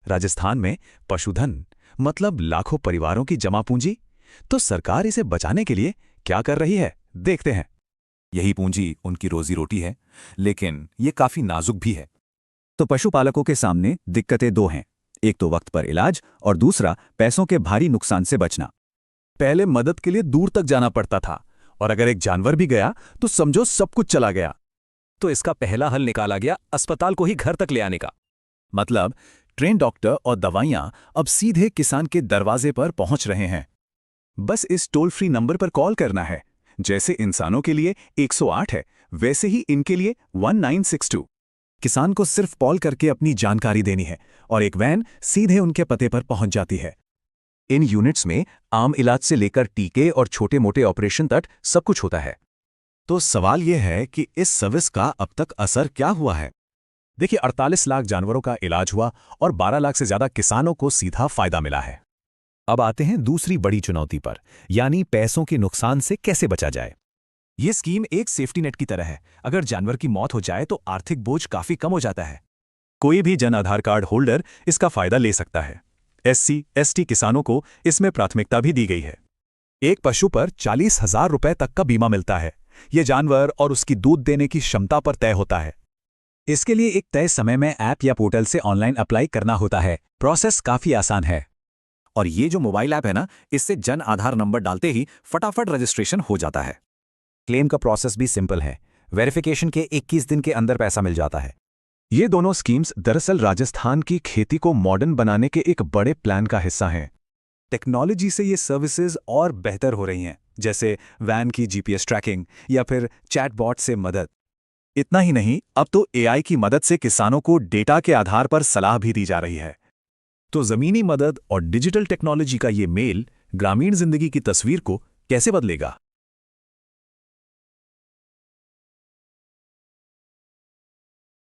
राजस्थान में पशुधन मतलब लाखों परिवारों की जमा पूंजी। तो सरकार इसे बचाने के लिए क्या कर रही है, देखते हैं। यही पूंजी उनकी रोजी रोटी है, लेकिन ये काफी नाजुक भी है। तो पशुपालकों के सामने दिक्कतें दो हैं। एक तो वक्त पर इलाज और दूसरा पैसों के भारी नुकसान से बचना। पहले मदद के लिए दूर तक जाना पड़ता था, और अगर एक जानवर भी गया तो समझो सब कुछ चला गया। तो इसका पहला हल निकाला गया अस्पताल को ही घर तक ले आने का। मतलब ट्रेन डॉक्टर और दवाइयां अब सीधे किसान के दरवाजे पर पहुंच रहे हैं। बस इस टोल फ्री नंबर पर कॉल करना है। जैसे इंसानों के लिए 108 है, वैसे ही इनके लिए 1962। किसान को सिर्फ कॉल करके अपनी जानकारी देनी है और एक वैन सीधे उनके पते पर पहुंच जाती है। इन यूनिट्स में आम इलाज से लेकर टीके और छोटे मोटे ऑपरेशन तक सब कुछ होता है। तो सवाल यह है कि इस सर्विस का अब तक असर क्या हुआ है। देखिए, 48 लाख जानवरों का इलाज हुआ और 12 लाख से ज्यादा किसानों को सीधा फायदा मिला है। अब आते हैं दूसरी बड़ी चुनौती पर, यानी पैसों के नुकसान से कैसे बचा जाए। ये स्कीम एक सेफ्टी नेट की तरह है। अगर जानवर की मौत हो जाए तो आर्थिक बोझ काफी कम हो जाता है। कोई भी जन आधार कार्ड होल्डर इसका फायदा ले सकता है। SC, ST किसानों को इसमें प्राथमिकता भी दी गई है। एक पशु पर 40,000 रुपए तक का बीमा मिलता है। यह जानवर और उसकी दूध देने की क्षमता पर तय होता है। इसके लिए एक तय समय में ऐप या पोर्टल से ऑनलाइन अप्लाई करना होता है। प्रोसेस काफी आसान है। और ये जो मोबाइल ऐप है ना, इससे जन आधार नंबर डालते ही फटाफट रजिस्ट्रेशन हो जाता है। क्लेम का प्रोसेस भी सिंपल है। वेरिफिकेशन के 21 दिन के अंदर पैसा मिल जाता है। ये दोनों स्कीम्स दरअसल राजस्थान की खेती को मॉडर्न बनाने के एक बड़े प्लान का हिस्सा हैं। टेक्नोलॉजी से ये सर्विसेज और बेहतर हो रही हैं, जैसे वैन की GPS ट्रैकिंग या फिर चैटबॉट से मदद। इतना ही नहीं, अब तो AI की मदद से किसानों को डेटा के आधार पर सलाह भी दी जा रही है। तो जमीनी मदद और डिजिटल टेक्नोलॉजी का ये मेल ग्रामीण जिंदगी की तस्वीर को कैसे बदलेगा?